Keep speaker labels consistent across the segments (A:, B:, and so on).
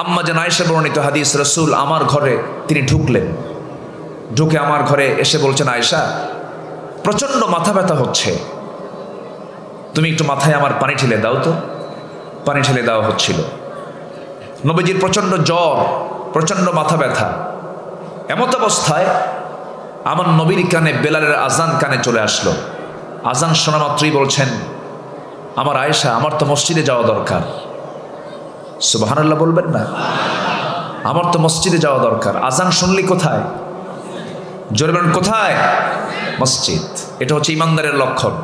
A: আম্মা জান আয়েশা বর্ণিত হাদিস, রাসূল আমার ঘরে তিনি ঢুকলেন, ঢুকে আমার ঘরে এসে বলছেন, আয়েশা প্রচণ্ড মাথা ব্যথা হচ্ছে, তুমি একটু মাথায় আমার পানি ঢেলে দাও তো। পানি ঢেলে দেওয়া হচ্ছিল। নবীজির প্রচণ্ড জ্বর, প্রচণ্ড মাথা ব্যথা। এমত অবস্থায় আমার নবীর কানে বেলালের আজান কানে চলে আসলো। আজান শোনা মাত্রই বলছেন, আমার আয়েশা আমার তো মসজিদে যাওয়া দরকার। সুবহানাল্লাহ বলবেন না? আমার তো মসজিদে যাওয়া দরকার। আজান শুনলি কোথায়? জোরে বলেন কোথায়? মসজিদ। এটা হচ্ছে ইমানদারের লক্ষণ।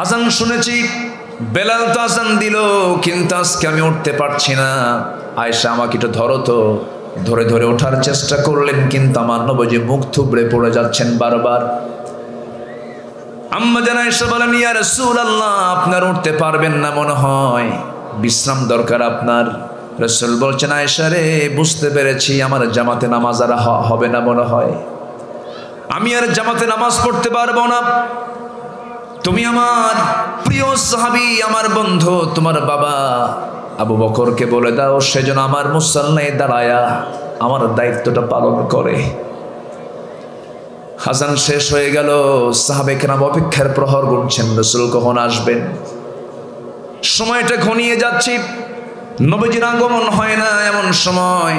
A: আজান শুনেছি, বেলাল তো আজান দিল, কিন্তু আজকে আমি উঠতে পারছি না। আয়েশা আমাকে একটু ধরো তো। ধরে ধরে ওঠার চেষ্টা করলেন, কিন্তু আমার নবীজি মুখ থুবড়ে পড়ে যাচ্ছেন বারবার। আম্মা জান আয়েশা বলেন, ইয়া রাসূলুল্লাহ আপনার উঠতে পারবেন না মনে হয়, বিশ্রাম দরকার আপনার। রাসূল বলছেন, আয়েশা রে বুঝতে পেরেছি আমার জামাতে নামাজ আর হবে না মনে হয়, আমি আর জামাতে নামাজ পড়তে পারবো না। তুমি আমার প্রিয় সাহাবী, আমার বন্ধু, তোমার বাবা আবু বকরকে বলে দাও সেজন্য আমার মুসাল্লায় দাঁড়ায়া আমার দায়িত্বটা পালন করে। আজান শেষ হয়ে গেল, সাহাবে কেরাম অপেক্ষার প্রহর গুনছেন, রাসূল কখন আসবেন। সময়টা ঘনিয়ে যাচ্ছে, নবীজির আগমন হয় না। এমন সময়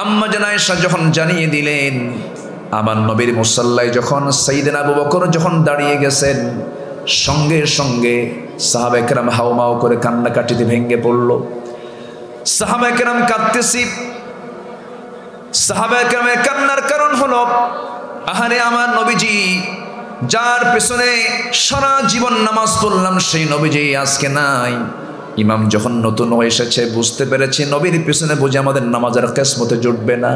A: আম্মা জান আয়েশা যখন জানিয়ে দিলেন, আমার নবীর মুসাল্লায় যখন সাইয়েদনা আবু বকর যখন দাঁড়িয়ে গেছেন, সঙ্গে সঙ্গে সাহাবে কেরাম হাউমাউ করে কান্নাকাটিতে ভেঙে পড়ল। সাহাবে কেরাম কাঁদতেছি। সাহাবে কেরামের কান্নার কারণ হলো, আহারে আমার নবীজি যার পেছনে সারা জীবন নামাজ পড়লাম, সেই নবীজি আজকে নাই। ইমাম যখন নতুন হয়ে এসেছে, বুঝতে পেরেছি নবীর পেছনে বুঝে আমাদের নামাজের কিসমতে জুটবে না।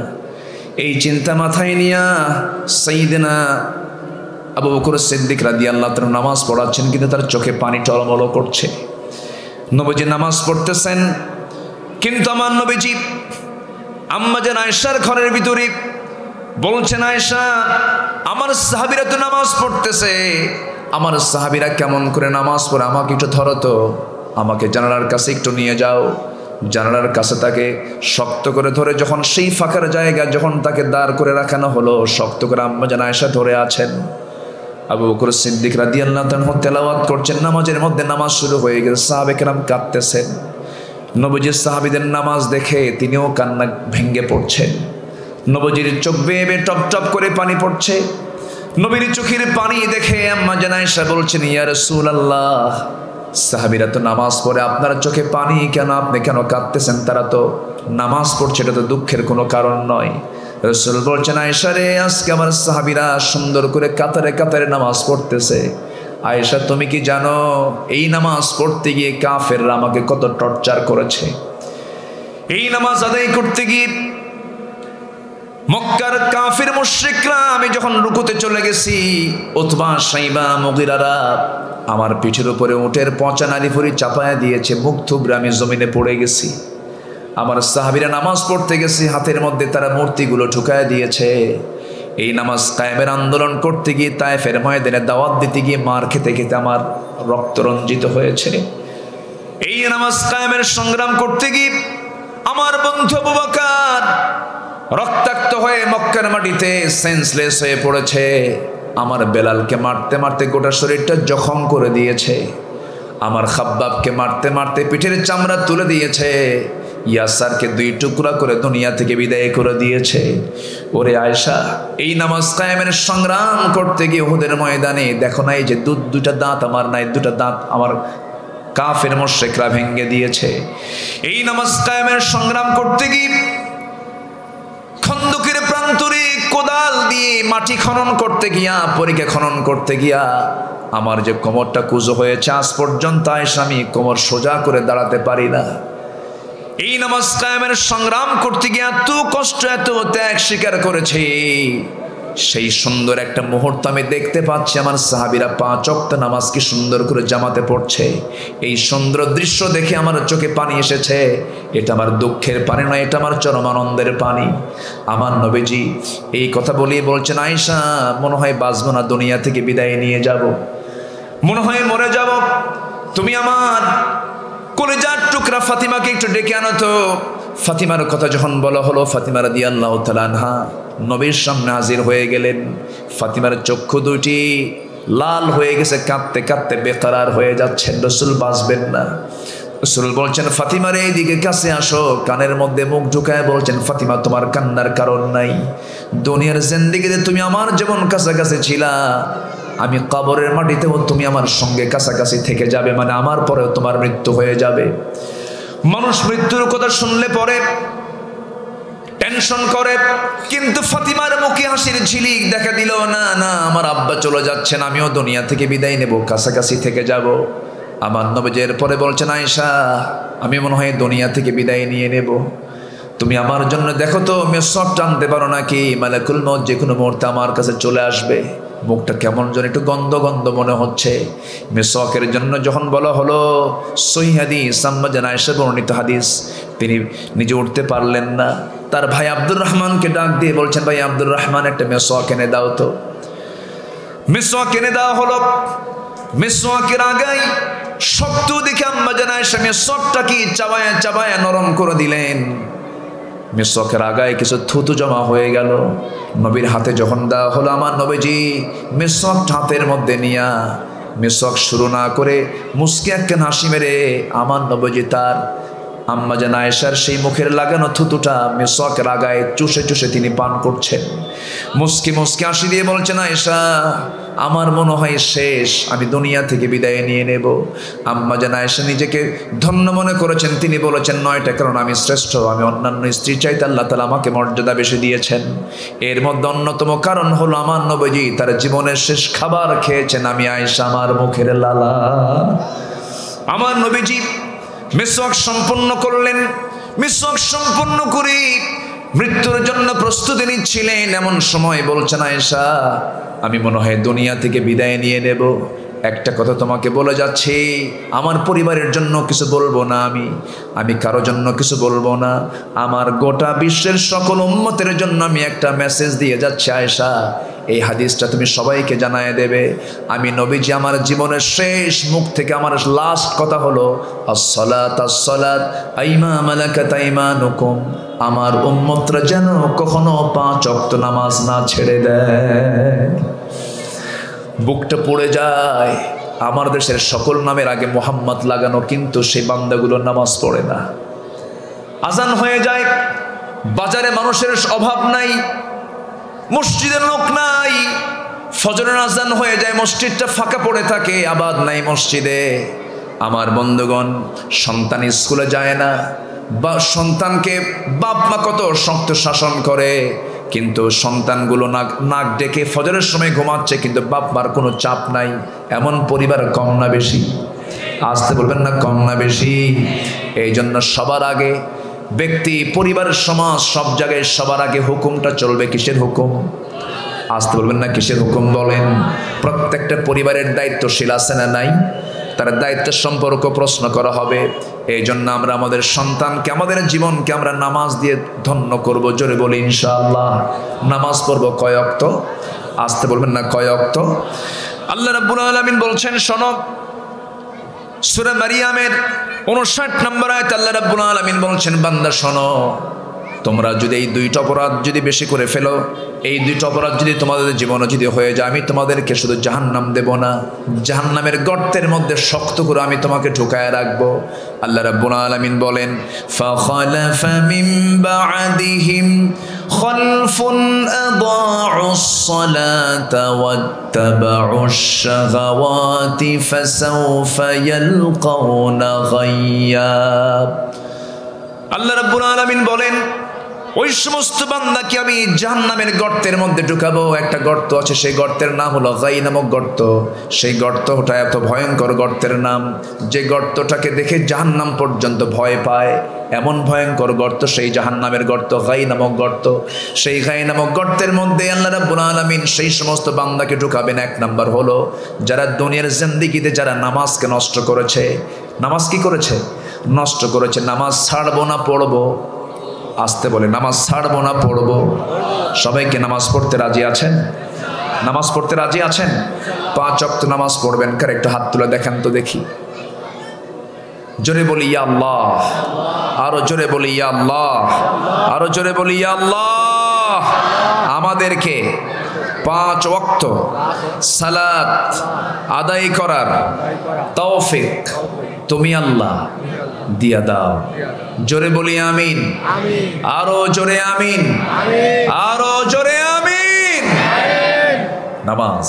A: এই চিন্তা মাথায় নিয়া সাইয়েদনা আবু বকর সিদ্দিক রাদিয়াল্লাহু তাআলা নামাজ পড়াচ্ছেন, কিন্তু তার চোখে পানি টলমল করছে। নবীজি নামাজ পড়তেছেন, কিন্তু আমার নবীজি আম্মা জান আয়েশার ঘরের ভিতরে বলছেন, আয়েশা আমার সাহাবীরা তো নামাজ পড়তেছে, আমার সাহাবীরা কেমন করে নামাজ পড়ে, আমাকে একটু ধরো তো, আমাকে জানালার কাছে একটু নিয়ে যাও। জানালার কাছে তাকে শক্ত করে ধরে যখন সেই ফাঁকার জায়গা যখন তাকে দাঁড় করে রাখানো হলো, শক্ত করে আম্মা জান আয়েশা ধরে আছেন। আবু বকর সিদ্দিক রাদিয়াল্লাহু তাআলা তেলাওয়াত করছেন, নামাজের মধ্যে নামাজ শুরু হয়ে গেছে, সাহাবে কেরাম কাঁদতেছেন। নবীজির সাহাবীদের নামাজ দেখে তিনিও কান্না ভেঙে পড়ছেন। নবীজির চোখ বেয়ে বেয়ে টপ টপ করে পানি পড়ছে। নবীর চোখের পানি দেখে আম্মা জান আয়েশা বলছেন, ইয়া রাসূলুল্লাহ সাহাবীরা তো নামাজ পড়ে, আপনার চোখে পানি কেন, আপনি কেন কাঁদতেছেন? তারা তো নামাজ পড়ছে, এটা তো দুঃখের কোনো কারণ নয়। রাসূল বলছেন, আয়েশা রে আজকে আমার সাহাবীরা সুন্দর করে কাতারে কাতারে নামাজ পড়তেছে। আয়েশা তুমি কি জানো এই নামাজ পড়তে গিয়ে কাফেররা আমাকে কত টর্চার করেছে? এই নামাজ আদায় করতে গিয়ে মক্কার কাফির মুশরিকরা, আমি যখন রুকুতে চলে গেছি, উতবা সাইবা মুগিরারা আমার পিঠের উপরে উটের পচা নালিফুরি চাপায়া দিয়েছে, মুখ থুবড়ে আমি জমিনে পড়ে গেছি। আমার সাহাবীরা নামাজ পড়তে গেছি, হাতের মধ্যে তারা মূর্তিগুলো ঢুকায় দিয়েছে। এই নামাজ কায়েমের আন্দোলন করতে গিয়ে তায়েফের ময়দানে দাওয়াত দিতে গিয়ে মার খেতে খেতে আমার রক্ত রঞ্জিত হয়েছে। এই নামাজ কায়েমের সংগ্রাম করতে গিয়ে আমার বন্ধু আবু বকর রক্তাক্ত হয়ে মক্কার মাটিতে সেন্সলেস হয়ে পড়েছে। আমার বেলালকে মারতে মারতে গোটা শরীরটা জখম করে দিয়েছে। আমার খাব্বাবকে মারতে মারতে পিঠের চামড়া তুলে দিয়েছে। ইয়াসারকে 2 টুকরা করে দুনিয়া থেকে বিদায় করে দিয়েছে। ওরে আয়েশা, এই নামাজ কায়েমের সংগ্রাম করতে গিয়ে উহুদের ময়দানে দেখো না, এই যে দুটা দাঁত আমার নাই, 2টা দাঁত আমার কাফের মুশরিকরা ভেঙে দিয়েছে। এই নামাজ কায়েমের সংগ্রাম করতে গিয়ে খন্দকের প্রান্তরে কোদাল দিয়ে মাটি খনন করতে গিয়া, পরিখা খনন করতে গিয়া আমার যে কোমরটা কুঁজো হয়েছে, আজ পর্যন্ত আয়েশা আমি কোমর সোজা করে দাঁড়াতে পারি না। এই নামাজ কায়েমের সংগ্রাম করতে গিয়ে এত কষ্ট, এত ত্যাগ স্বীকার করেছে। সেই সুন্দর একটা মুহূর্ত আমি দেখতে পাচ্ছি, আমার সাহাবীরা 5 ওয়াক্ত নামাজ কি সুন্দর করে জামাতে পড়ছে। এই সুন্দর দৃশ্য দেখে আমার চোখে পানি এসেছে। এটা আমার দুঃখের পানি নয়, এটা আমার চরম আনন্দের পানি। আমার নবীজি এই কথা বলেই বলছেন, আয়েশা মনে হয় বাঁচব না, দুনিয়া থেকে বিদায় নিয়ে যাব, মনে হয় মরে যাব। তুমি আমার কলিজার টুকরা ফাতিমাকে একটু ডেকে আনো তো। ফাতিমার কথা যখন বলা হলো, ফাতিমা রাদিয়াল্লাহু তাআলা আনহা নবীর সামনে হাজির হয়ে গেলেন। ফাতিমার চক্ষু দুটি লাল হয়ে গেছে, কাঁদতে কাঁদতে বেকরার হয়ে যাচ্ছেন, রাসূল বাঁচবেন না। রাসূল বলছেন, ফাতিমার এইদিকে কাছে আসো। কানের মধ্যে মুখ ঢুকায় বলছেন, ফাতিমা তোমার কান্নার কারণ নাই। দুনিয়ার জিন্দেগিতে তুমি আমার যেমন কাছাকাছি ছিলা, আমি কবরের মাটিতেও তুমি আমার সঙ্গে কাছাকাছি থেকে যাবে, মানে আমার পরেও তোমার মৃত্যু হয়ে যাবে। মানুষ মৃত্যুর কথা শুনলে পরে টেনশন করে, কিন্তু ফাতিমার মুখে হাসির ঝিলিক দেখা দিল। না না, আমার আব্বা চলে যাচ্ছেন, আমিও দুনিয়া থেকে বিদায় নেব, কাছাকাছি থেকে যাব। আমার নবীজের পরে বলছেন, আয়েশা আমি মনে হয় দুনিয়া থেকে বিদায় নিয়ে নেব, তুমি আমার জন্য দেখো তো মেসওয়াক টানতে পারো নাকি, মালাকুল মউত যে কোনো মুহূর্তে আমার কাছে চলে আসবে। মুখটা কেমন যেন একটু গন্ধ গন্ধ মনে হচ্ছে। মেসওয়াকের জন্য যখন বলা হলো, সহিহ হাদিস, আম্মা জান আয়েশা বর্ণিত হাদিস, তিনি নিজে উঠতে পারলেন না। তার ভাই আব্দুর রহমানকে ডাক দিয়ে বলছেন, ভাই আব্দুর রহমান একটা মেসওয়াক এনে দাও তো। মেসওয়াক এনে দেওয়া হলো। মেসওয়াকের আগাই শক্ত দেখে আম্মা জান আয়েশা মেসওয়াকটা কি চাবায়া চাবায়া নরম করে দিলেন। মেসওয়াকের আগায় কিছু থুতু জমা হয়ে গেল। নবীর হাতে যখন দেওয়া হলো, আমার নবীজি মেসওয়াক হাতের মধ্যে নিয়া মেসওয়াক শুরু না করে মুস্কি একখান হাসি মেরে আমার নবীজি তার আম্মা জান আয়েশার সেই মুখের লাগানো থুতুটা মেসওয়াকের আগায় চুষে চুষে তিনি পান করছেন। মুস্কি মুস্কি হাসি দিয়ে বলছেন, আয়েশা আমার মনে হয় শেষ, আমি দুনিয়া থেকে বিদায় নিয়ে নেব। আম্মা জান আয়েশা নিজেকে ধন্য মনে করেছেন। তিনি বলেছেন, নয়টা কারণ আমি শ্রেষ্ঠ, আমি অন্যান্য স্ত্রী চাইতে আল্লাহ তাআলা আমাকে মর্যাদা বেশি দিয়েছেন। এর মধ্যে অন্যতম কারণ হলো আমার নবীজি তার জীবনের শেষ খাবার খেয়েছেন আমি আয়েশা, আমার মুখের লালা। আমার নবীজি মিসওয়াক সম্পন্ন করলেন। মিসওয়াক সম্পন্ন করে মৃত্যুর জন্য প্রস্তুতি নিচ্ছিলেন। এমন সময় বলছেন, আয়েশা আমি মনে হয় দুনিয়া থেকে বিদায় নিয়ে নেব। একটা কথা তোমাকে বলে যাচ্ছি, আমার পরিবারের জন্য কিছু বলবো না, আমি কারো জন্য কিছু বলবো না, আমার গোটা বিশ্বের সকল উম্মতের জন্য আমি একটা মেসেজ দিয়ে যাচ্ছি আয়েশা, এই হাদিসটা তুমি সবাইকে জানায় দেবে। আমি নবীজি আমার জীবনের শেষ মুখ থেকে আমার লাস্ট কথা হলো, আসসালাত আসসালাত আইমা মালাকাত আইমানুকুম, আমার উম্মতরা যেন কখনো 5 ওয়াক্ত নামাজ না ছেড়ে দেয়। বুকটা পড়ে যায়। আমার দেশের সকল নামের আগে মোহাম্মদ লাগানো, কিন্তু সেই বান্দাগুলো নামাজ পড়ে না। আজান হয়ে যায়, বাজারে মানুষের অভাব নাই, মসজিদের লোক নাই, ফজরের আজান হয়ে যায়, মসজিদটা ফাঁকা পড়ে থাকে, আবাদ নাই মসজিদে। আমার বন্ধুগণ, সন্তান স্কুলে যায় না, বা সন্তানকে বাপ মা কত শক্ত শাসন করে, কিন্তু সন্তানগুলো নাক ডেকে ফজরের সময় ঘুমাচ্ছে, কিন্তু বাপ মার কোনো চাপ নাই। এমন পরিবার কম না বেশি? আসতে বলবেন না, কম না বেশি? এই জন্য সবার আগে ব্যক্তি, পরিবার, সমাজ, সব জায়গায় সবার আগে হুকুমটা চলবে কিসের হুকুম? আসতে বলবেন না, কিসের হুকুম বলেন? প্রত্যেকটা পরিবারের দায়িত্বশীল আছে না নাই? তার দায়িত্বের সম্পর্ক প্রশ্ন করা হবে। এই জন্য আমরা আমাদের সন্তানকে, আমাদের জীবনকে আমরা নামাজ দিয়ে ধন্য করব। জোরে বলি ইনশাআল্লাহ। নামাজ পড়ব কয় ওয়াক্ত? আসতে বলবেন না, কয় ওয়াক্ত? আল্লাহ রাব্বুল আলামিন বলছেন, শোনো, সূরা মারিয়ামের 59 নম্বর আয়াত আল্লাহ রাব্বুল আলামিন বলছেন, বান্দা শোনো, তোমরা যদি এই 2টা অপরাধ যদি বেশি করে ফেলো, এই 2টা অপরাধ যদি তোমাদের জীবনে যদি হয়ে যায়, আমি তোমাদেরকে শুধু জাহান্নাম দেব না, জাহান্নামের গর্তের মধ্যে শক্ত করে আমি তোমাকে ঢুকায় রাখবো। আল্লাহ রাব্বুল আলামিন বলেন, ফাখালাফা মিন বা'দিহিম খালফুন আদাউস সালাতা ওয়াত্তাবাউশ শাহাওয়াতি ফাসাউফা ইয়ালকাউনা গায়্যা। আল্লাহ রাব্বুল আলামিন বলেন, ওই সমস্ত বান্দাকে আমি জাহান্নামের গর্তের মধ্যে ঢুকাবো। একটা গর্ত আছে, সেই গর্তের নাম হলো গাই নামক গর্ত। সেই গর্তটা এত ভয়ঙ্কর গর্তের নাম, যে গর্তটাকে দেখে জাহান্নাম পর্যন্ত ভয় পায়, এমন ভয়ঙ্কর গর্ত সেই জাহান্নামের গর্ত, গাই নামক গর্ত। সেই গাই নামক গর্তের মধ্যে আল্লাহ রাব্বুল আলামিন সেই সমস্ত বান্দাকে ঢুকাবেন। 1 নাম্বার হলো, যারা দুনিয়ার জিন্দেগিতে যারা নামাজকে নষ্ট করেছে। নামাজ কি করেছে? নষ্ট করেছে। নামাজ ছাড়বো না পড়বো? আসতে বলে, নামাজ ছাড়বো না পড়বো? সবাইকে নামাজ পড়তে রাজি আছেন? নামাজ পড়তে রাজি আছেন? 5 ওয়াক্ত নামাজ পড়বেন কার? একটু হাত তুলে দেখান তো দেখি। জোরে বলি ইয়া আল্লাহ, আরো জোরে বলি ইয়া আল্লাহ, আরো জোরে বলি ইয়া আল্লাহ। আমাদেরকে 5 ওয়াক্ত সালাত আদায় করার তৌফিক তুমি আল্লাহ দিয়া দাও। জোরে বলি আমিন, আরো জোরে আমিন, আরো জোরে আমিন। নামাজ,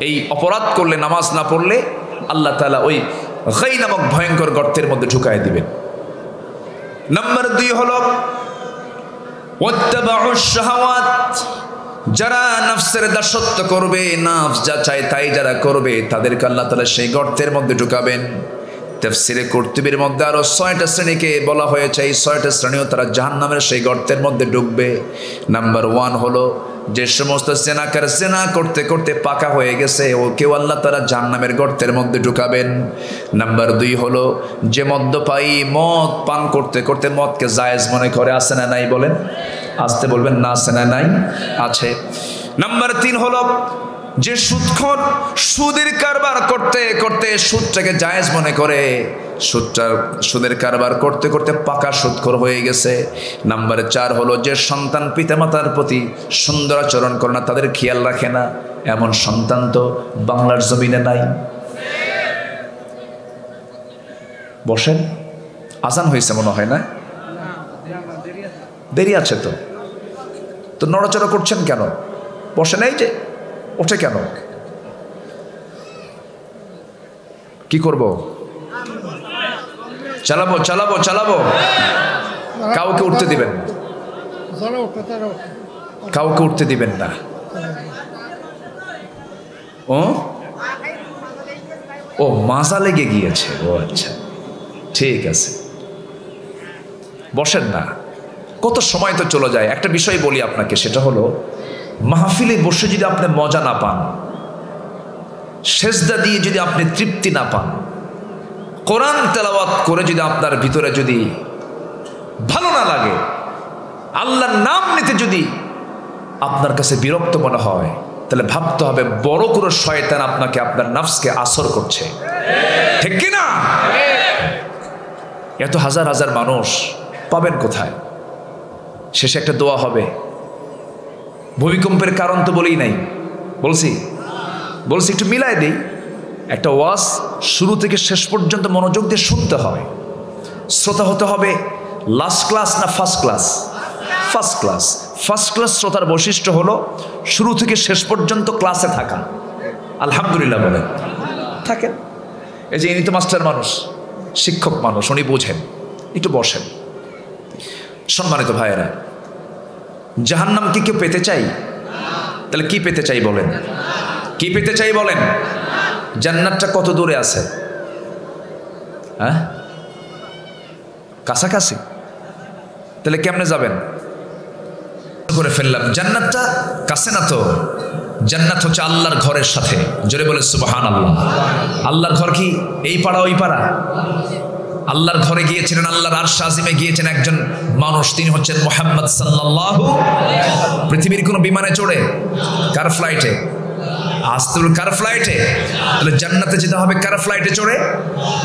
A: এই অপরাধ করলে নামাজ না পড়লে আল্লাহ তাআলা ওই গাই নামক ভয়ঙ্কর গর্তের মধ্যে ঢুকায় দিবেন। নাম্বার 2 হলো ওয়াত্তাবাউশ শাহাওয়াত, যারা নফসের দাসত্ব করবে, নফস যা চায় তাই যারা করবে, তাদেরকে আল্লাহ তাআলা সেই গর্তের মধ্যে ঢুকাবেন। তাফসীরে কুরতুবীর মধ্যে আরো 6টা শ্রেণীকে বলা হয়েছে, এই 6টা শ্রেণীও তারা জাহান্নামের সেই গর্তের মধ্যে ঢুকবে। নাম্বার 1 হলো যে সমস্ত জেনাকার জেনা করতে করতে পাকা হয়ে গেছে, ওকেও আল্লাহ তাআলা জাহান্নামের গর্তের মধ্যে ঢুকাবেন। নাম্বার 2 হলো যে মদ্যপায়ী মদ পান করতে করতে মদকে জায়েজ মনে করে, আছে না নাই বলেন, আসতে বলবেন না, আছে না নাই, আছে। নাম্বার 3 হলো যে সুদখোর সুদের কারবার করতে করতে সুদটাকে জায়েজ মনে করে, সুদের কারবার করতে করতে পাকা সুদখোর হয়ে গেছে। নাম্বার 4 হলো যে সন্তান পিতামাতার প্রতি সুন্দর আচরণ করে না, তাদের খেয়াল রাখে না, এমন সন্তান তো বাংলার জমিনে নাই। বসেন, আজান হয়েছে মনে হয় না, দেরি আছে তো নড়াচড়া করছেন কেন? বসেন, এই যে ওঠে কেন? কি করব? চালাবো চালাবো চালাবো, কাউকে উঠতে দিবেন, কাউকে উঠতে দিবেন না। ও মাজা লেগে গিয়েছে, ও আচ্ছা ঠিক আছে, বসেন না, কত সময় তো চলে যায়। একটা বিষয় বলি আপনাকে, সেটা হলো মাহফিলে বসে যদি আপনি মজা না পান, সেজদা দিয়ে যদি আপনি তৃপ্তি না পান, কোরআন তেলাওয়াত করে যদি আপনার ভিতরে যদি ভালো না লাগে, আল্লাহর নাম নিতে যদি আপনার কাছে বিরক্ত মনে হয়, তাহলে ভাবতে হবে বড় কোনো শয়তান আপনাকে, আপনার নফসকে আসর করছে, ঠিক কি না? এত হাজার হাজার মানুষ পাবেন কোথায়? শেষে একটা দোয়া হবে। ভূমিকম্পের কারণ তো বলেই নাই, বলছি একটু মিলাই দিই। একটা ওয়াজ শুরু থেকে শেষ পর্যন্ত মনোযোগ দিয়ে শুনতে হয়। শ্রোতা হতে হবে লাস্ট ক্লাস না first class? First class. First class শ্রোতার বৈশিষ্ট্য হলো শুরু থেকে শেষ পর্যন্ত ক্লাসে থাকা। আলহামদুলিল্লাহ বলেন, থাকেন। এই যে ইনি তো মাস্টার মানুষ, শিক্ষক মানুষ, উনি বোঝেন। একটু বসেন। সম্মানিত ভাইয়েরা, জাহান্নাম কি কেউ পেতে চাই? তাহলে কি পেতে চাই বলেন? কি পেতে চাই বলেন? জান্নাতটা কত দূরে আছে? হ্যাঁ, কাছাকাছি। তাহলে কেমনে যাবেন? করে ফেললাম, জান্নাতটা কাছে না তো। জান্নাত হচ্ছে আল্লাহর ঘরের সাথে। জোরে বলে সুবহানাল্লাহ। আল্লাহর ঘর কি এই পাড়া ওই পাড়া? আল্লাহর ঘরে গিয়েছিলেন, আল্লাহর আরশ আজিমে গিয়েছেন একজন মানুষ, তিনি হচ্ছেন মুহাম্মদ সাল্লাল্লাহু। পৃথিবীর কোন বিমানে চড়ে? কার ফ্লাইটে? আস্তুল কার ফ্লাইটে? তাহলে জান্নাতে যেতে হবে কার ফ্লাইটে চড়ে?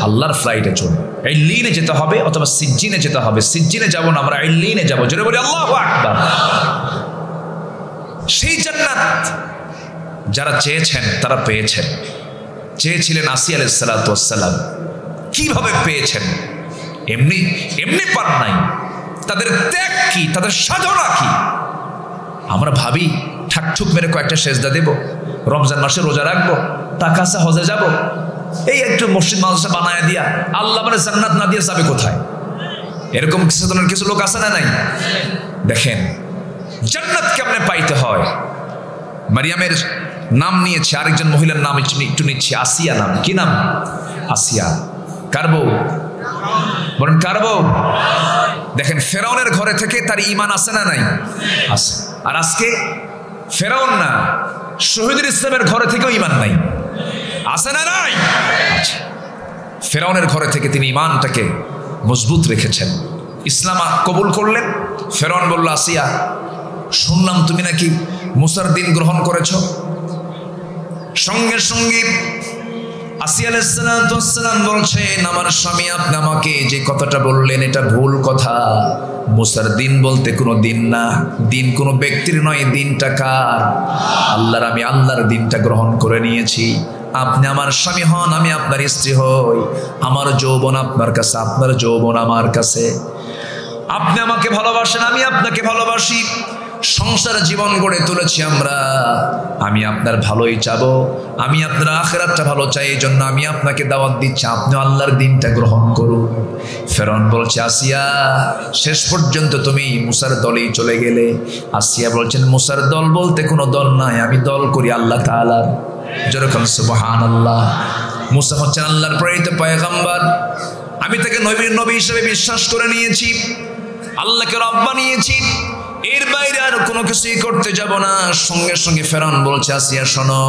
A: আল্লাহর ফ্লাইটে চড়ে। ইল্লিনে যেতে হবে অথবা সিজ্জিনে যেতে হবে। সিজ্জিনে যাব না, আমরা ইল্লিনে যাব। জোরে বলি আল্লাহু আকবার। সেই জান্নাত যারা চেয়েছেন তারা পেয়েছেন। চেয়েছিলেন আসিয়া আলাইহিস সালাতু ওয়াস সালাম, কিভাবে পেয়েছেন? এমনি এমনি পান নাই। তাদের ত্যাগ কি, তাদের সাধনা কি? আমরা ভাবি ঠাকঠুক মেরে কয়েকটা সেজদা দেব, রমজান মাসে রোজা রাখবো, টাকা আছে হজে যাব, এই একটু মসজিদ মাদ্রাসা বানায় দিয়া আল্লাহ মানে জান্নাত না দিয়ে যাবে কোথায়? এরকম কিছু লোক আছে না নাই? দেখেন জান্নাত কেমনে পাইতে হয়। মারিয়ামের নাম নিয়েছে, আরেকজন মহিলার নাম একটু নিচ্ছে, আসিয়া নাম। কি নাম? আসিয়া। কার বউ? বলেন কার বউ? দেখেন ফেরাউনের ঘরে থেকে তার ঈমান আছে না নাই? আছে। আর আজকে ফেরাউন না, শহীদুল ইসলামের ঘরে থেকেও ঈমান নাই, আছে না নাই? আচ্ছা, ফেরাউনের ঘরে থেকে তিনি ঈমানটাকে মজবুত রেখেছেন, ইসলাম কবুল করলেন। ফেরাউন বলল, আসিয়া শুনলাম তুমি নাকি মুসার দিন গ্রহণ করেছ। সঙ্গে সঙ্গে আসিয়া আলাইহিস সালাম বলছেন, আমার স্বামী আপনি আমাকে যে কথাটা বললেন এটা ভুল কথা। মুসার দিন বলতে কোনো দিন না, দিন কোনো ব্যক্তির নয়, দিনটা কার? আল্লাহর। আমি আল্লাহর দিনটা গ্রহণ করে নিয়েছি। আপনি আমার স্বামী হন, আমি আপনার স্ত্রী হই। আমার যৌবন আপনার কাছে, আপনার যৌবন আমার কাছে। আপনি আমাকে ভালোবাসেন, আমি আপনাকে ভালোবাসি। সংসার জীবন গড়ে তুলেছি আমরা। আমি আপনার ভালোই চাবো, আমি আপনার আখিরাতটা ভালো চাই। এই জন্য আমি আপনাকে দাওয়াত দিচ্ছি, আপনি আল্লাহর দিনটা গ্রহণ করুন। ফেরাউন বলছে, আসিয়া শেষ পর্যন্ত তুমি মুসার দলেই চলে গেলে। আসিয়া বলছেন, মুসার দল বলতে কোনো দল নাই, আমি দল করি আল্লাহ তাআলার। যেরকম সুবহানাল্লাহ। মুসা হচ্ছেন আল্লাহর প্রেরিত পয়গম্বর। আমি তাকে নবী হিসেবে বিশ্বাস করে নিয়েছি, আল্লাহকে রব বানিয়েছি। এর বাইরে আর কোনো কিছুই করতে যাব না। সঙ্গে সঙ্গে ফেরাউন বলছে, আসিয়া শোনো,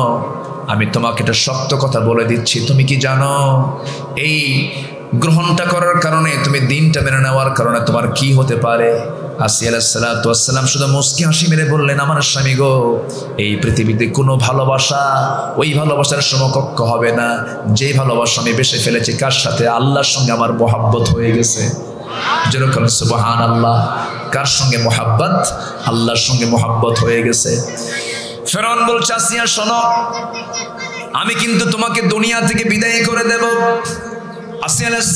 A: আমি তোমাকে একটা শক্ত কথা বলে দিচ্ছি। তুমি কি জানো এই গ্রহণটা করার কারণে, তুমি দিনটা মেনে নেওয়ার কারণে তোমার কি হতে পারে? আসিয়া আলাইহিস সালাম শুধু মুস্কি হাসি মেরে বললেন, আমার স্বামী গো, এই পৃথিবীতে কোনো ভালোবাসা ওই ভালোবাসার সমকক্ষ হবে না যে ভালোবাসা আমি বেসে ফেলেছি। কার সাথে? আল্লাহর সঙ্গে আমার মহব্বত হয়ে গেছে। যেরকম সুবহানাল্লাহ। কার সঙ্গে মহব্বত? আল্লাহর সঙ্গে মহব্বত হয়ে গেছে। ফেরাউন বলছে, আসিয়া শোনো, আমি কিন্তু তোমাকে দুনিয়া থেকে বিদায় করে দেব। আসিয়া আলাইহিস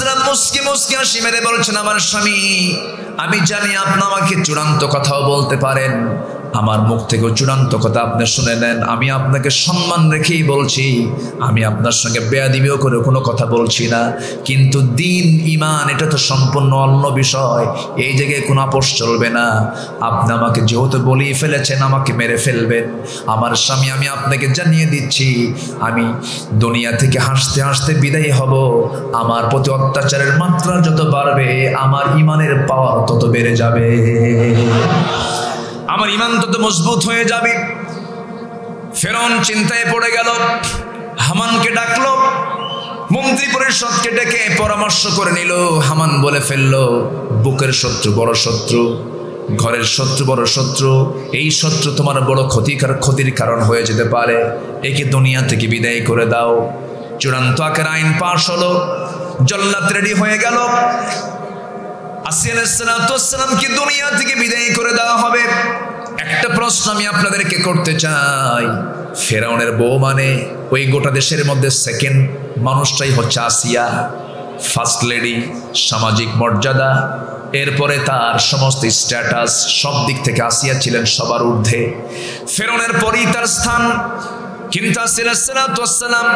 A: সালাম মুস্কি মুস্কি হাসি মেরে বলছেন, আমার স্বামী, আমি জানি আপনি আমাকে চূড়ান্ত কথাও বলতে পারেন, আমার মুখ থেকেও চূড়ান্ত কথা আপনি শুনে নেন। আমি আপনাকে সম্মান রেখেই বলছি, আমি আপনার সঙ্গে বেয়াদবিও করে কোনো কথা বলছি না। কিন্তু দিন ঈমান এটা তো সম্পূর্ণ অন্য বিষয়, এই জায়গায় কোনো আপোষ চলবে না। আপনি আমাকে যেহেতু বলেই ফেলেছেন আমাকে মেরে ফেলবেন, আমার স্বামী আমি আপনাকে জানিয়ে দিচ্ছি, আমি দুনিয়া থেকে হাসতে হাসতে বিদায় হব। আমার প্রতি অত্যাচারের মাত্রা যত বাড়বে আমার ঈমানের পাওয়ার তত বেড়ে যাবে, আমার ঈমান তত মজবুত হয়ে যাবে। ফেরাউন চিন্তায় পড়ে গেল, হামানকে ডাকলো, মন্ত্রী পরিষদকে ডেকে পরামর্শ করে নিল। হামান বলে ফেললো, বুকের শত্রু বড় শত্রু, ঘরের শত্রু বড় শত্রু, এই শত্রু তোমার বড় ক্ষতির কারণ হয়ে যেতে পারে, একে দুনিয়া থেকে বিদায় করে দাও। চূড়ান্ত আকার আইন পাশ হলো, জল্লাদ রেডি হয়ে গেল। আসিয়া আলাইহিস সালামকে দুনিয়া থেকে বিদায় করে দেওয়া হবে। একটা প্রশ্ন আমি আপনাদেরকে করতে চাই, ফেরাউনের বউ মানে ওই গোটা দেশের মধ্যে সেকেন্ড মানুষটাই হচ্ছে আসিয়া, ফার্স্ট লেডি, সামাজিক মর্যাদা, এরপরে তার সমস্ত স্ট্যাটাস সব দিক থেকে আসিয়া ছিলেন সবার ঊর্ধ্বে। ফেরাউনের পরেই তার স্থান। কিন্তু আসিয়া আলাইহিস সালাম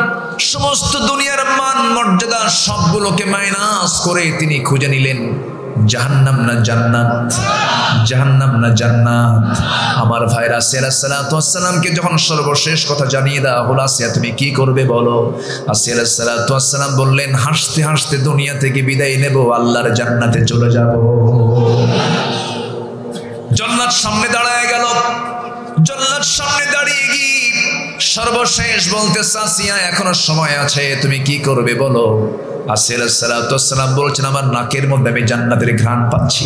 A: সমস্ত দুনিয়ার মান মর্যাদা সবগুলোকে মাইনাস করে তিনি খুঁজে নিলেন জাহান্নাম না জান্নাত, জাহান্নাম না জান্নাত। আমার ভাইরা, আসিয়া আলাইহিস সালামকে যখন সর্বশেষ কথা জানিয়ে দেওয়া হলো, আসিয়া তুমি কি করবে বলো? আসিয়া আলাইহিস সালাম বললেন, হাসতে হাসতে দুনিয়া থেকে বিদায় নেব, আল্লাহর জান্নাতে চলে যাব। জান্নাত সামনে দাঁড়ায় গেল। জান্নাত সামনে দাঁড়িয়ে গিয়ে সর্বশেষ বলতেছে, আসিয়া এখনো সময় আছে, তুমি কি করবে বলো? আসিয়া আলাইহিস সালাম বলছেন, আমার নাকের মধ্যে আমি জান্নাতের ঘ্রাণ পাচ্ছি।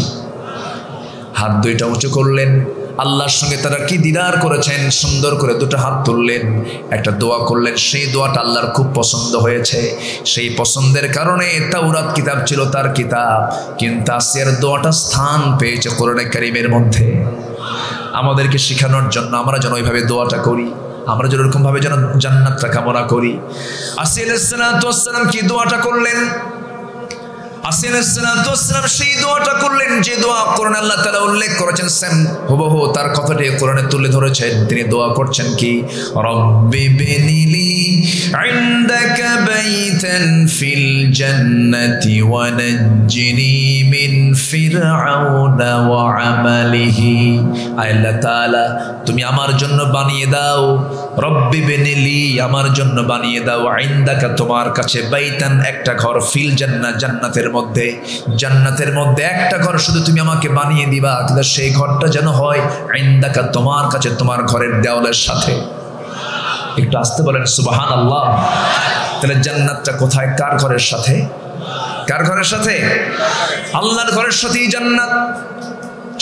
A: হাত দুইটা উঁচু করলেন, আল্লাহর সঙ্গে তারা কি দিদার করেছেন, সুন্দর করে দুটো হাত তুললেন, একটা দোয়া করলেন। সেই দোয়াটা আল্লাহর খুব পছন্দ হয়েছে। সেই পছন্দের কারণে তাওরাত কিতাব ছিল তার কিতাব, কিন্তু আসিয়ার দোয়াটা স্থান পেয়েছে কোরআনে কারীমের মধ্যে। আমাদেরকে শেখানোর জন্য আমরা যেন ওইভাবে দোয়াটা করি, আমরা যেন এরকম ভাবে যেন জান্নাতটা কামনা করি। আসিয়া আলাইহিস সালাম কি দোয়াটা করলেন? আসিয়া আলাইহিস সালাম সেই দোয়াটা করলেন যে দোয়া কোরআনে আল্লাহ তাআলা উল্লেখ করেছেন, সেম হুবহু তার কথাটি কোরআনে তুলে ধরেছেন। তিনি দোয়া করছেন কি, রব্বি বিনিলি ইনদাকা বাইতান ফিল জান্নাতি ওয়া নাজ্জিনি মিন ফিরআউনা ওয়া আমালিহি। আল্লাহ তাআলা তুমি আমার জন্য বানিয়ে দাও, রব্বি বিনিলি আমার জন্য বানিয়ে দাও, ইনদাকা তোমার কাছে, বাইতান একটা ঘর, ফিল জান্নাত জান্নাতের মধ্যে, জান্নাতের মধ্যে একটা ঘর শুধু তুমি আমাকে বানিয়ে দিবা, কিন্তু সেই ঘরটা যেন হয় ইনদাকা তোমার কাছে, তোমার ঘরের দেওয়ালের সাথে। একটু আসতে বলেন সুবহানাল্লাহ। তাহলে জান্নাতটা কোথায়, কার ঘরের সাথে? কার ঘরের সাথে? আল্লাহর ঘরের সাথেই জান্নাত।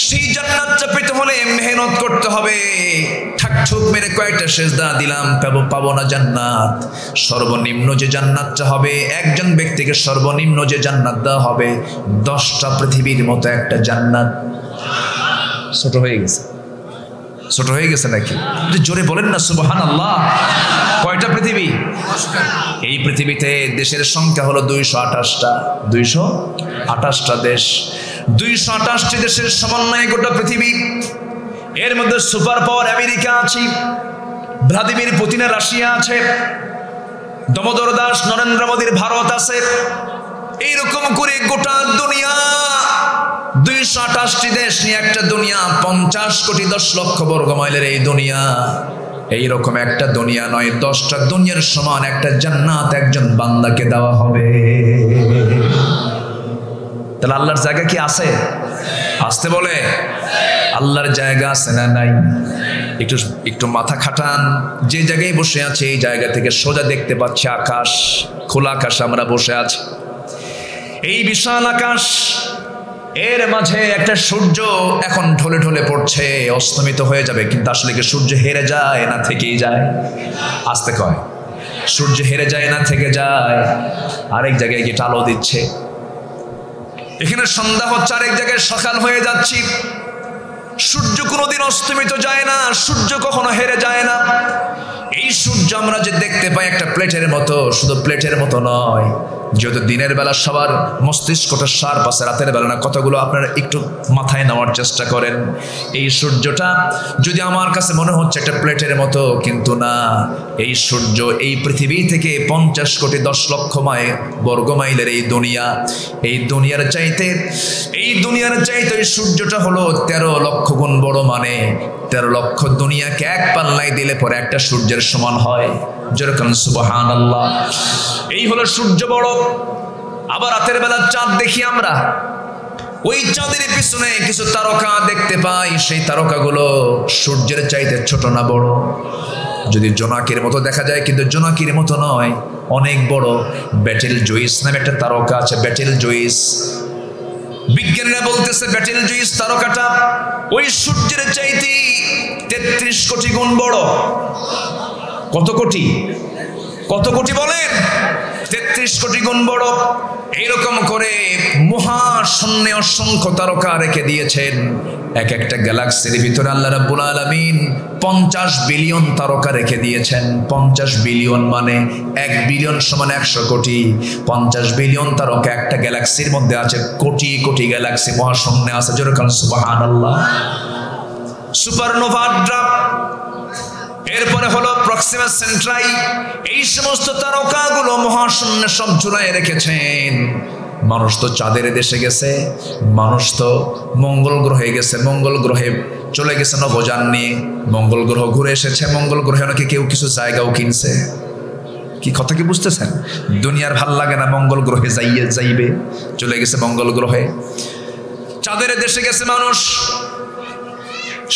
A: সেই জান্নাতটা পেতে হলে মেহনত করতে হবে। ঠাকঠুক মেরে কয়েকটা সেজদা দিলাম পাবো না জান্নাত। সর্বনিম্ন যে জান্নাতটা হবে, একজন ব্যক্তিকে সর্বনিম্ন যে জান্নাত দেওয়া হবে 10টা পৃথিবীর মতো একটা জান্নাত। ছোট হয়ে গেছে, ছোট হয়ে গেছে নাকি? জোরে বলেন না সুবহানাল্লাহ। কয়টা পৃথিবী? এই পৃথিবীতে দেশের সংখ্যা হলো 228টা। 228টা দেশ, 228টি দেশের সমন্বয়ে গোটা পৃথিবী। এর মধ্যে সুপার পাওয়ার আমেরিকা আছে, ভ্লাদিমির পুতিনের রাশিয়া আছে, দামোদর দাস নরেন্দ্র মোদীর ভারত আছে। এইরকম করে গোটা দুনিয়া 228টি দেশ নিয়ে একটা দুনিয়া, 50 কোটি 10 লক্ষ বর্গ মাইলের এই দুনিয়া। এইরকম একটা দুনিয়া নয়, 10টা দুনিয়ার সমান একটা জান্নাত একজন বান্দাকে দেওয়া হবে। তাহলে আল্লাহর জায়গা কি আছে? আসতে বলে আল্লাহর জায়গা আছে না নাই? একটু একটু মাথা খাটান। যে জায়গায় বসে আছে এই জায়গা থেকে সোজা দেখতে পাচ্ছি আকাশ, খোলা আকাশ। আমরা বসে আছি এই বিশাল আকাশ, এর মাঝে একটা সূর্য এখন ঢলে ঢলে পড়ছে, অস্তমিত হয়ে যাবে। কিন্তু আসলে কি সূর্য হেরে যায় না থেকেই যায়? আসতে কয় সূর্য হেরে যায় না থেকে যায়? আরেক জায়গায় গিয়ে আলো দিচ্ছে, এখানে সন্ধ্যা হচ্ছে, আরেক জায়গায় সকাল হয়ে যাচ্ছি। সূর্য কোনোদিন অস্তমিত যায় না, সূর্য কখনো হেরে যায় না। এই সূর্য আমরা যে দেখতে পাই একটা প্লেটের মতো, শুধু প্লেটের মতো নয়। যেহেতু দিনের বেলা সবার মস্তিষ্কটা শার্প আছে, রাতের বেলা না। কতগুলো আপনারা একটু মাথায় নেওয়ার চেষ্টা করেন। এই সূর্যটা যদি আমার কাছে মনে হচ্ছে একটা প্লেটের মতো, কিন্তু না। এই সূর্য এই পৃথিবী থেকে 50 কোটি 10 লক্ষ বর্গ মাইলের এই দুনিয়া, এই দুনিয়ার চাইতে এই সূর্যটা হলো 13 লক্ষ গুণ বড়। মানে 13 লক্ষ দুনিয়াকে এক পাল্লায় দিলে পরে একটা সূর্যের সমান হয়। যেরকম সুবহানাল্লাহ। এই হলো সূর্য বড়। আবার রাতের বেলা চাঁদ দেখি আমরা, ওই চাঁদের পিছনে কিছু তারকা দেখতে পাই। সেই তারকাগুলো সূর্যের চাইতে ছোট না বড়? যদি জোনাকির মতো দেখা যায়, কিন্তু জোনাকির মতো নয়, অনেক বড়। ব্যাটেল জুইস নামে একটা তারকা আছে, ব্যাটেল জুইস। বিজ্ঞানীরা বলতেছে ব্যাটেল জুইস তারকাটা ওই সূর্যের চাইতে 33 কোটি গুণ বড়। কত কোটি? কত কোটি বলেন? 33 কোটি গুণ বড়। এইরকম করে মহাশূন্যে অসংখ্য তারকা রেখে দিয়েছেন। এক একটা গ্যালাক্সির ভিতরে আল্লাহ রাব্বুল আলামিন 50 বিলিয়ন তারকা রেখে দিয়েছেন। 50 বিলিয়ন মানে 1 বিলিয়ন সমান 100 কোটি। 50 বিলিয়ন তারকা একটা গ্যালাক্সির মধ্যে আছে। কোটি কোটি গ্যালাক্সি মহাশূন্যে আছে। যেরকম সুবহানাল্লাহ। সুপারনোভা ড্রাপ, এরপরে হলো প্রক্সিমা সেন্ট্রাই। এই সমস্ত তারকাগুলো মহাশূন্যে সব ঝুলায় রেখেছেন। মানুষ তো চাঁদের দেশে গেছে, মানুষ তো মঙ্গল গ্রহে গেছে, মঙ্গল গ্রহে চলে গেছে নভোযান নিয়ে, মঙ্গল গ্রহ ঘুরে এসেছে। মঙ্গল গ্রহে নাকি কেউ কিছু জায়গাও কিনছে। কি কথা কি বুঝতেছেন? দুনিয়ার ভাল লাগে না, মঙ্গল গ্রহে যাইবে, চলে গেছে মঙ্গল গ্রহে। চাঁদের দেশে গেছে মানুষ,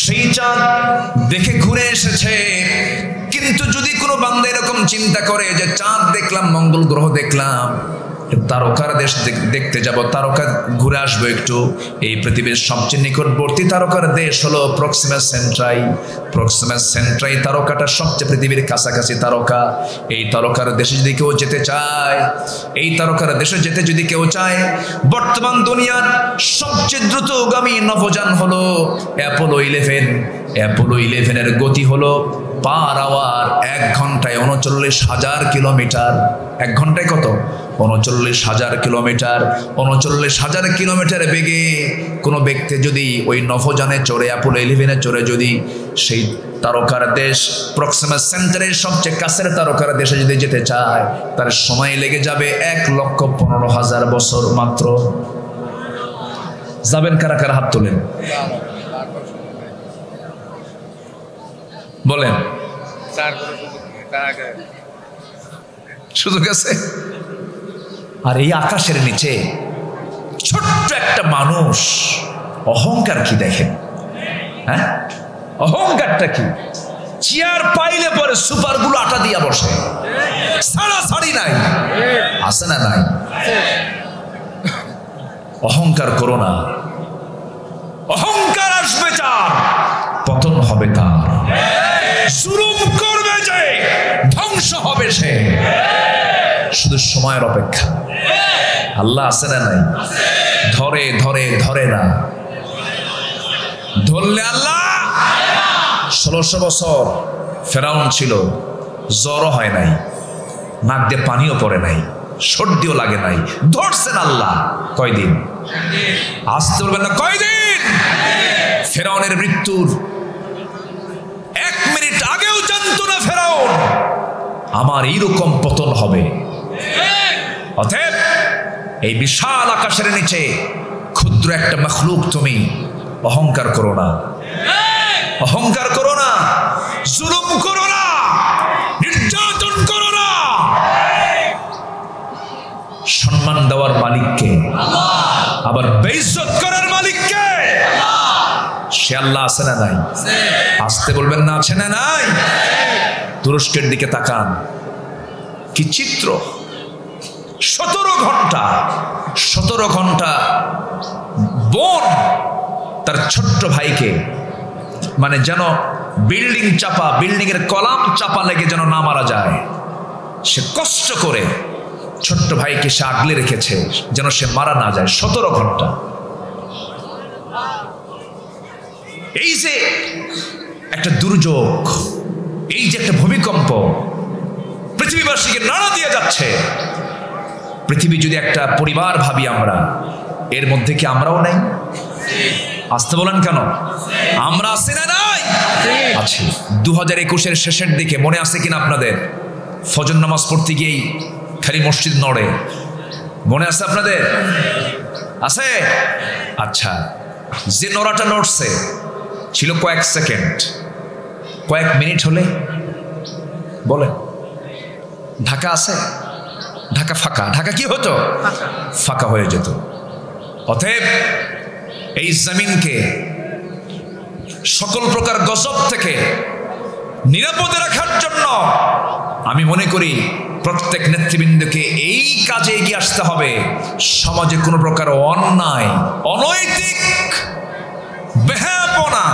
A: সেই চাঁদ দেখে ঘুরে এসেছে। কিন্তু যদি কোনো বান্দা এরকম চিন্তা করে যে চাঁদ দেখলাম, মঙ্গল গ্রহ দেখলাম, তারকার দেশ দেখতে যাব, তারকা ঘুরে আসবো একটু, এই পৃথিবীর সবচেয়ে নিকটবর্তী তারকার দেশ হলো প্রক্সিমা সেন্ট্রাই। প্রক্সিমা সেন্ট্রাই তারকাটা সবচেয়ে পৃথিবীর কাছাকাছি তারকা। এই তারকার দেশে যদি কেউ যেতে চায়, এই তারকার দেশে যেতে যদি কেউ চায়, বর্তমান দুনিয়ার সবচেয়ে দ্রুতগামী নভোযান হলো অ্যাপোলো 11। অ্যাপোলো 11-এর গতি হলো পার আওয়ার 1 ঘন্টায় 39,000 কিলোমিটার। 1 ঘন্টায় কত? 39,000 কিলোমিটার। 39,000 কিলোমিটার বেগে কোনো ব্যক্তি যদি ওই নভোযানে চড়ে, অ্যাপোলো 11-এ চড়ে যদি সেই তারকার দেশ প্রক্সিমা সেন্টারের সবচেয়ে কাছের তারকার দেশে যদি যেতে চায়, তার সময় লেগে যাবে 1,15,000 বছর মাত্র। যাবেন কারা কারা? হাত তোলেন, বলেন। সুযোগ আছে? আর এই আকাশের নিচে ছোট্ট একটা মানুষ, অহংকার কি দেখেন? হ্যাঁ, অহংকারটা কি? চেয়ার পাইলে পরে সুপারগুলো আটা দিয়া বসে, ছাড়াছাড়ি নাই। আছে না নাই? অহংকার করো না। অহংকার যার পতন হবে তার, জুলুম করবে যে ধ্বংস হবে সে। শুধু সময়ের অপেক্ষা। আল্লাহ আছে না নাই? ধরে ধরে ধরে না, ধরলে আল্লাহ। 1600 বছর ফেরাউন ছিল, জ্বরও হয় নাই, নাক দিয়ে পানিও পড়ে নাই, সর্দিও লাগে নাই, ধরছেন আল্লাহ। কয়দিন? আসতে বলবেন না, কয়দিন? ফেরাউনের মৃত্যুর 1 মিনিট আগেও জানতো না ফেরাউন আমার এইরকম পতন হবে। অতএব এই বিশাল আকাশের নিচে ক্ষুদ্র একটা মখলুক, তুমি অহংকার করো না, অহংকার করো না, জুলুম করো না, নির্যাতন করো না। সম্মান দেওয়ার মালিককে, আবার বেইজ্জত করার মালিককে, সে আল্লাহ আছে না নাই? আসতে বলবেন না, আছে না নাই? তুরস্কের দিকে তাকান, কি চিত্র! 17 ঘন্টা বোন তার ছোট্ট ভাইকে, মানে যেন বিল্ডিং চাপা, বিল্ডিং এর কলাম চাপা লেগে যেন না মারা যায়, সে কষ্ট করে ছোট্ট ভাইকে সে আগলে রেখেছে যেন সে মারা না যায়। 17 ঘন্টা। এই যে একটা দুর্যোগ, এই যে একটা ভূমিকম্প পৃথিবীবাসীকে নাড়া দিয়ে যাচ্ছে, পৃথিবী যদি একটা পরিবার ভাবি আমরা, এর মধ্যে কি আমরাও নাই? আসতে বলেন কেন? আমরা আছি না নাই? আছি। 2021-এর শেষের দিকে মনে আছে কিনা আপনাদের? ফজর নামাজ পড়তে গিয়েই খালি মসজিদ নড়ে, মনে আছে আপনাদের? আছে? আচ্ছা, যে নড়াটা নড়ছে ছিল কয়েক সেকেন্ড, কয়েক মিনিট হলে বলেন ঢাকা আছে? ঢাকা ফাঁকা, ঢাকা কি হতো? ফাঁকা হয়ে যেত। অতএব এই জমিনকে সকল প্রকার গজব থেকে নিরাপদে রাখার জন্য আমি মনে করি প্রত্যেক নেতৃবৃন্দকে এই কাজে এগিয়ে আসতে হবে। সমাজে কোনো প্রকার অন্যায়, অনৈতিক, বেহায়াপনা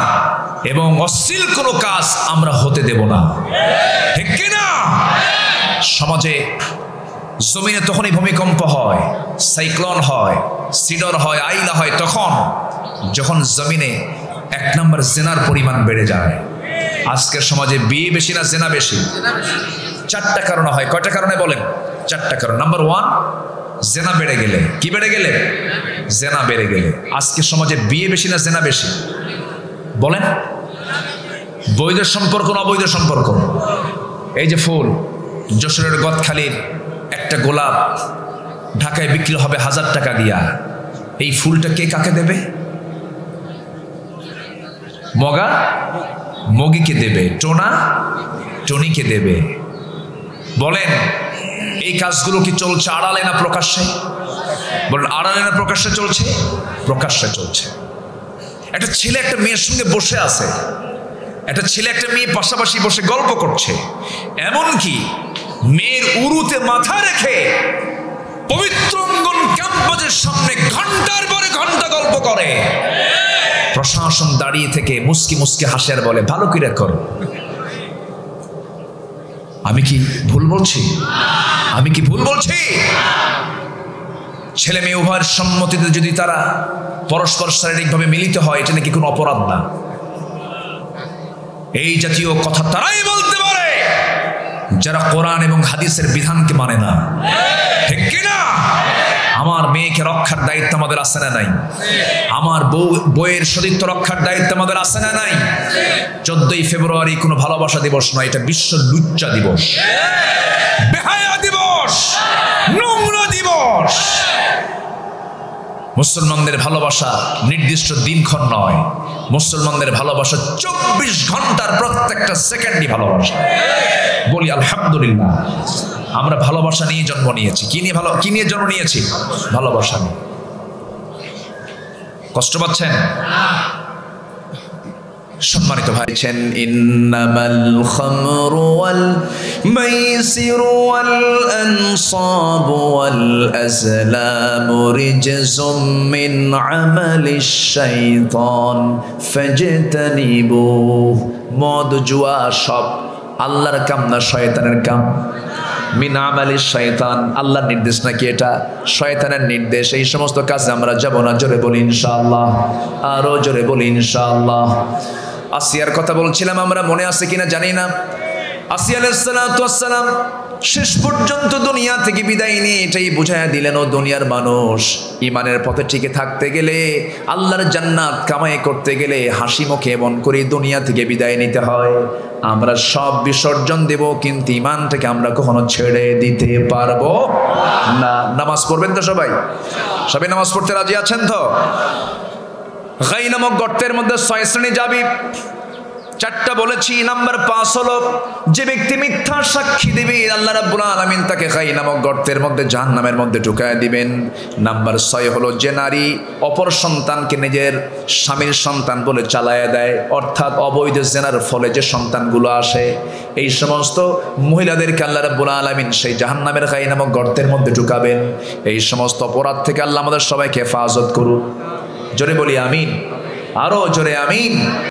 A: এবং অশ্লীল কোনো কাজ আমরা হতে দেব না, ঠিক কিনা? সমাজে জমিনে তখনই ভূমিকম্প হয়, সাইক্লোন হয়, সিডর হয়, আইলা হয়, তখন যখন জমিনে 1 নম্বর জেনার পরিমাণ বেড়ে যায়। আজকের সমাজে বিয়ে বেশি না জেনা বেশি? 4টা কারণে হয়। কয়টা কারণে বলেন? 4টা কারণ। নাম্বার 1, জেনা বেড়ে গেলে। কি বেড়ে গেলে? জেনা বেড়ে গেলে। আজকের সমাজে বিয়ে বেশি না জেনা বেশি? বলেন। বৈধ সম্পর্ক না অবৈধ সম্পর্ক? এই যে ফুল, যশোরের গদখালির একটা গোলাপ ঢাকায় বিক্রি হবে 1000 টাকা দিয়া, এই ফুলটা কে কাকে দেবে? মগা মগিকে দেবে, টোনা টনিকে দেবে। বলেন এই কাজগুলো কি চলছে আড়ালে না প্রকাশ্যে? বলেন আড়ালে না প্রকাশ্যে চলছে? প্রকাশ্যে চলছে। একটা ছেলে একটা মেয়ের সঙ্গে বসে আছে, একটা ছেলে একটা মেয়ে পাশাপাশি বসে গল্প করছে, এমনকি মেয়ের উরুতে মাথা রেখে পবিত্র অঙ্গন ক্যাম্পাসের সামনে ঘন্টার পরে ঘন্টা গল্প করে। প্রশাসন দাঁড়িয়ে থেকে মুস্কি মুস্কি হাসে আর বলে ভালো করে করো। আমি কি ভুল বলছি? আমি কি ভুল বলছি? ছেলে মেয়ে উভয়ের সম্মতিতে যদি তারা পরস্পর শারীরিকভাবে মিলিত হয়, এটা নাকি কোনো অপরাধ না। এই জাতীয় কথা তারাই বলতে পারে যারা কোরআন এবং হাদিসের বিধানকে মানে না, ঠিক কিনা? আমার মেয়েকে রক্ষার দায়িত্ব আমাদের আছে না নাই? আমার বইয়ের সতীত্ব রক্ষার দায়িত্ব আমাদের আছে না নাই? 14ই ফেব্রুয়ারি কোনো ভালোবাসা দিবস নয়, এটা বিশ্ব লুচ্চা দিবস, বেহায়া দিবস, নোংরা দিবস। মুসলমানদের ভালোবাসা নির্দিষ্ট দিনক্ষণ নয়, মুসলমানদের ভালোবাসা 24 ঘন্টার প্রত্যেকটা সেকেন্ডই ভালোবাসা। বলি আলহামদুলিল্লাহ, আমরা ভালোবাসা নিয়ে জন্ম নিয়েছি। কি নিয়ে জন্ম নিয়েছি? ভালোবাসা নিয়ে। কষ্ট পাচ্ছেন? সম্মানিত ভাইছেন ইন্নামাল খামরু ওয়াল মাইসিরু ওয়াল আনসাবু ওয়াল আজলামু রিজসুম মিন আমালিশ শাইতান ফাজতানিবু। মদ জুয়া সব আল্লাহর কাম না শয়তানের কাম? মিন আমালিশ শাইতান, আল্লাহর নির্দেশ নাকি এটা? শয়তানের নির্দেশ। এই সমস্ত কাজে আমরা যাব না। জোরে বলি ইনশাআল্লাহ, আরো জোরে বলি ইনশাআল্লাহ। আসিয়ার কথা বলছিলাম, আমরা মনে আছে কিনা জানি না। আসিয়া আলাইহিস সালাতু ওয়াস সালাম শেষ পর্যন্ত দুনিয়া থেকে বিদায় নিয়ে এটাই বুঝাইয়া দিলেন, ও দুনিয়ার মানুষ, ইমানের পথে টিকে থাকতে গেলে, আল্লাহর জান্নাত কামাই করতে গেলে হাসি মুখে এমন করে দুনিয়া থেকে বিদায় নিতে হয়। আমরা সব বিসর্জন দেব, কিন্তু ইমানটাকে আমরা কখনো ছেড়ে দিতে পারবো না। নামাজ পড়বেন তো সবাই? সবাই নামাজ পড়তে রাজি আছেন তো? গাই নামক গর্তের মধ্যে 6 শ্রেণী যাবি, 4টা বলেছি। নাম্বার 5 হলো যে ব্যক্তি মিথ্যা সাক্ষী দিবে, আল্লাহ রাব্বুল আলামিন তাকে গাই নামক গর্তের মধ্যে জাহান্নামের মধ্যে ঢুকায় দিবেন। নাম্বার 6 হলো যে নারী অপর সন্তানকে নিজের স্বামীর সন্তান বলে চালায়া দেয়, অর্থাৎ অবৈধ জেনার ফলে যে সন্তানগুলো আসে, এই সমস্ত মহিলাদেরকে আল্লাহ রাব্বুল আলামিন সেই জাহান্নামের গাই নামক গর্তের মধ্যে ঢুকাবেন। এই সমস্ত অপরাধ থেকে আল্লাহ আমাদের সবাইকে হেফাজত করুন। জোরে বলি আমিন, আরো জোরে আমিন।